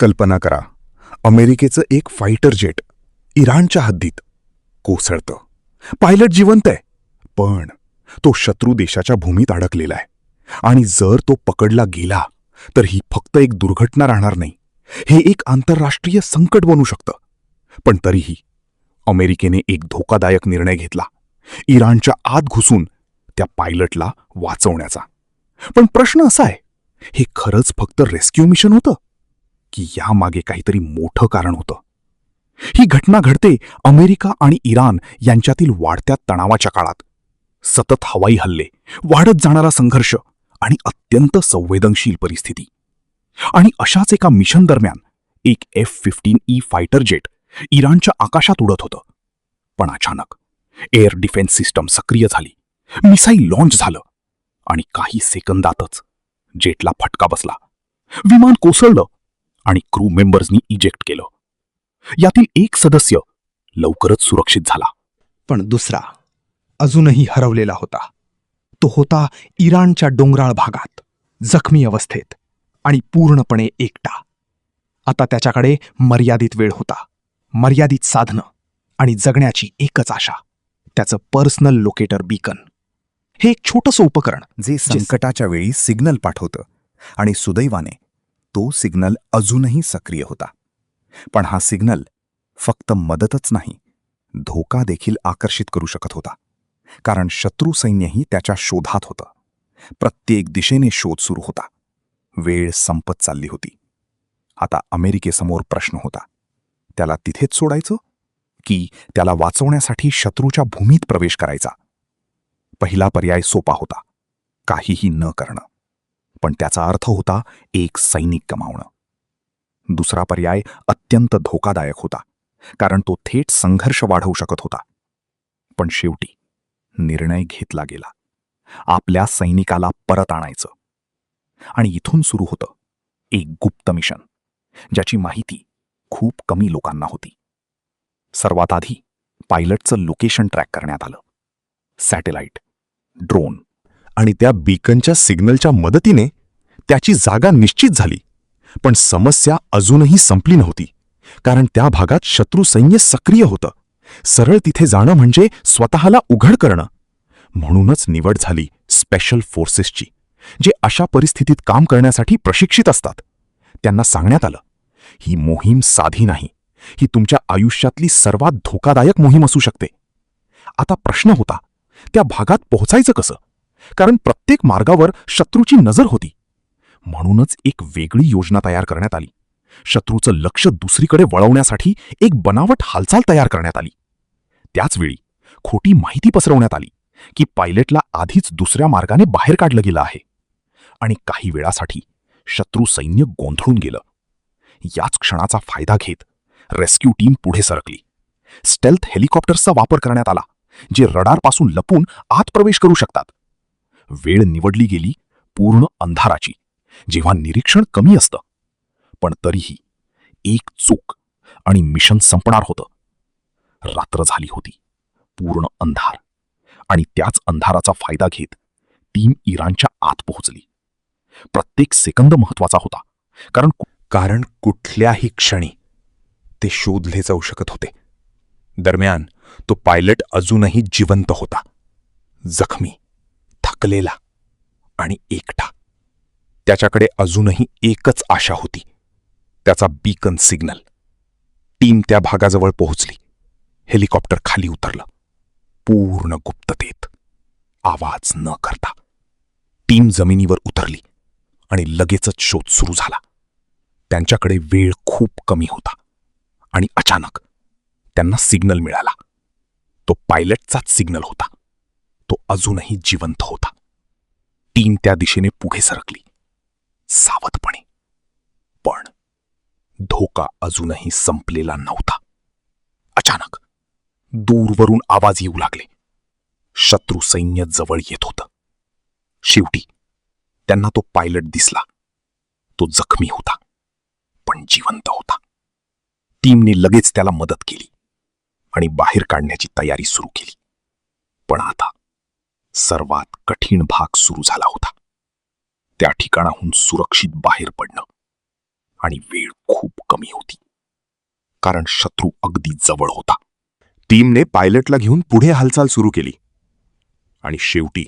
कल्पना करा, अमेरिकेचं एक फायटर जेट इराणच्या हद्दीत कोसळतं. पायलट जिवंत आहे, पण तो शत्रू देशाच्या भूमीत अडकलेला आहे. आणि जर तो पकडला गेला तर ही फक्त एक दुर्घटना राहणार नाही, हे एक आंतरराष्ट्रीय संकट बनू शकतं. पण तरीही अमेरिकेने एक धोकादायक निर्णय घेतला, इराणच्या आत घुसून त्या पायलटला वाचवण्याचा. पण प्रश्न असा आहे, हे खरंच फक्त रेस्क्यू मिशन होतं की यामागे काहीतरी मोठं कारण होतं? ही घटना घडते अमेरिका आणि इराण यांच्यातील वाढत्या तणावाच्या काळात. सतत हवाई हल्ले, वाढत जाणारा संघर्ष आणि अत्यंत संवेदनशील परिस्थिती. आणि अशाच एका मिशन दरम्यान एक F-15E फायटर जेट इराणच्या आकाशात उडत होतं. पण अचानक एअर डिफेन्स सिस्टम सक्रिय झाली, मिसाईल लॉन्च झालं आणि काही सेकंदातच जेटला फटका बसला. विमान कोसळलं आणि क्रू मेंबर्सनी इजेक्ट केलं. यातील एक सदस्य लवकरच सुरक्षित झाला, पण दुसरा अजूनही हरवलेला होता. तो होता इराणच्या डोंगराळ भागात, जखमी अवस्थेत आणि पूर्णपणे एकटा. आता त्याच्याकडे मर्यादित वेळ होता, मर्यादित साधनं आणि जगण्याची एकच आशा, त्याचं पर्सनल लोकेटर बीकन. हे एक छोटंसं उपकरण जे संकटाच्या वेळी सिग्नल पाठवतं, आणि सुदैवाने तो सिग्नल अजूनही सक्रिय होता. पण हा सिग्नल फक्त मदतच नाही, धोका देखील आकर्षित करू शकत होता. कारण शत्रू सैन्यही त्याच्या शोधात होतं. प्रत्येक दिशेने शोध सुरू होता. वेळ संपत चालली होती. आता अमेरिकेसमोर प्रश्न होता, त्याला तिथेच सोडायचं की त्याला वाचवण्यासाठी शत्रूच्या भूमीत प्रवेश करायचा? पहिला पर्याय सोपा होता, काहीही न करणं. पण त्याचा अर्थ होता एक सैनिक गमावणं. दुसरा पर्याय अत्यंत धोकादायक होता, कारण तो थेट संघर्ष वाढवू शकत होता. पण शेवटी निर्णय घेतला गेला, आपल्या सैनिकाला परत आणायचं. आणि इथून सुरू होतं एक गुप्त मिशन, ज्याची माहिती खूप कमी लोकांना होती. सर्वात आधी पायलटचं लोकेशन ट्रॅक करण्यात आलं. सॅटेलाइट, ड्रोन आणि त्या बीकनच्या सिग्नलच्या मदतीने त्याची जागा निश्चित झाली. पण समस्या अजूनही संपली नव्हती, कारण त्या भागात शत्रू सैन्य सक्रिय होतं. सरळ तिथे जाणं म्हणजे स्वतःला उघड करणं. म्हणूनच निवड झाली स्पेशल फोर्सेसची, जे अशा परिस्थितीत काम करण्यासाठी प्रशिक्षित असतात. त्यांना सांगण्यात आलं, ही मोहीम साधी नाही, ही तुमच्या आयुष्यातली सर्वात धोकादायक मोहीम असू शकते. आता प्रश्न होता, त्या भागात पोहोचायचं कसं? कारण प्रत्येक मार्गावर शत्रूची नजर होती. म्हणूनच एक वेगळी योजना तयार करण्यात आली. शत्रूचं लक्ष दुसरीकडे वळवण्यासाठी एक बनावट हालचाल तयार करण्यात आली. त्याचवेळी खोटी माहिती पसरवण्यात आली की पायलटला आधीच दुसऱ्या मार्गाने बाहेर काढलं गेलं आहे. आणि काही वेळासाठी शत्रू सैन्य गोंधळून गेलं. याच क्षणाचा फायदा घेत रेस्क्यू टीम पुढे सरकली. स्टेल्थ हेलिकॉप्टर्सचा वापर करण्यात आला, जे रडारपासून लपून आत प्रवेश करू शकतात. वेळ निवडली गेली पूर्ण अंधाराची, जेव्हा निरीक्षण कमी असतं. पण तरीही एक चूक आणि मिशन संपणार होतं. रात्र झाली होती, पूर्ण अंधार. आणि त्याच अंधाराचा फायदा घेत टीम इराणच्या आत पोहोचली. प्रत्येक सेकंद महत्वाचा होता, कारण कुठल्याही क्षणी ते शोधले जाऊ शकत होते. दरम्यान तो पायलट अजूनही जिवंत होता, जखमी, थकलेला आणि एकटा. त्याच्याकडे अजूनही एकच आशा होती, त्याचा बीकन सिग्नल. टीम त्या भागाजवळ पोहोचली. हेलिकॉप्टर खाली उतरलं, पूर्ण गुप्ततेत, आवाज न करता. टीम जमिनीवर उतरली आणि लगेचच शोध सुरू झाला. त्यांच्याकडे वेळ खूप कमी होता आणि अचानक त्यांना सिग्नल मिळाला. तो पायलटचाच सिग्नल होता. तो अजूनही जिवंत होता. टीम त्या दिशेने पुढे सरकली, सावधपणे. पण धोका अजूनही संपलेला नव्हता. अचानक दूरवरून आवाज येऊ लागले. शत्रू सैन्य जवळ येत होतं. शेवटी त्यांना तो पायलट दिसला. तो जखमी होता, पण जिवंत होता. टीमने लगेच त्याला मदत केली आणि बाहेर काढण्याची तयारी सुरू केली. पण आता सर्वात कठीण भाग सुरू झाला होता. त्या ठिकाणाहून सुरक्षित बाहेर पडणं. आणि वेळ खूप कमी होती, कारण शत्रू अगदी जवळ होता. टीमने पायलटला घेऊन पुढे हालचाल सुरू केली आणि शेवटी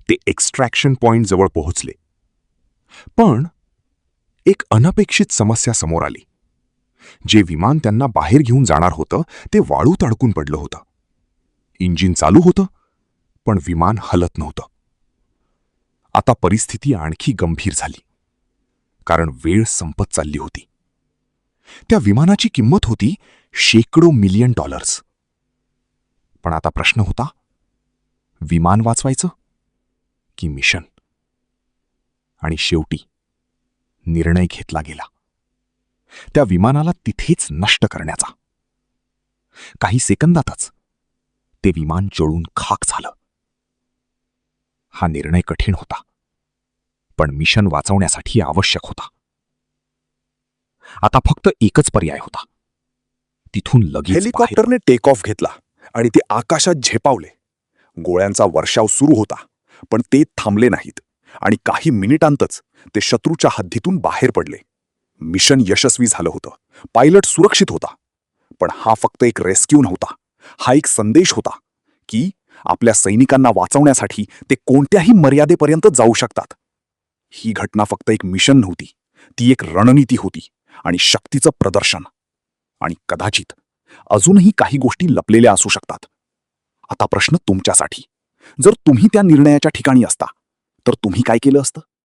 ते एक्स्ट्रॅक्शन पॉइंट जवळ पोहोचले. पण एक अनपेक्षित समस्या समोर आली. जे विमान त्यांना बाहेर घेऊन जाणार होतं ते वाळूत अडकून पडलं होतं. इंजिन चालू होतं, पण विमान हलत नव्हतं. आता परिस्थिती आणखी गंभीर झाली, कारण वेळ संपत चालली होती. त्या विमानाची किंमत होती शेकडो मिलियन डॉलर्स. पण आता प्रश्न होता, विमान वाचवायचं की मिशन? आणि शेवटी निर्णय घेतला गेला, त्या विमानाला तिथेच नष्ट करण्याचा. काही सेकंदातच ते विमान जळून खाक झालं. हा निर्णय कठीण होता, पण मिशन वाचवण्यासाठी आवश्यक होता. आता फक्त एकच पर्याय होता, तिथून लगेच हेलिकॉप्टरने टेक ऑफ घेतला आणि ते आकाशात झेपावले. गोळ्यांचा वर्षाव सुरू होता, पण ते थांबले नाहीत आणि काही मिनिटांतच ते शत्रूच्या हद्दीतून बाहेर पडले. मिशन यशस्वी झालं होतं. पायलट सुरक्षित होता. पण हा फक्त एक रेस्क्यू नव्हता. हा एक संदेश होता की आपल्या सैनिकांना वाचवण्यासाठी ते कोणत्याही मर्यादेपर्यंत जाऊ शकतात. ही घटना फक्त एक मिशन नव्हती, ती एक रणनीती होती आणि शक्तीचं प्रदर्शन. आणि कदाचित अजूनही काही गोष्टी लपलेल्या असू शकतात. आता प्रश्न तुमच्यासाठी, जर तुम्ही त्या निर्णयाच्या ठिकाणी असता तर तुम्ही काय केलं असतं?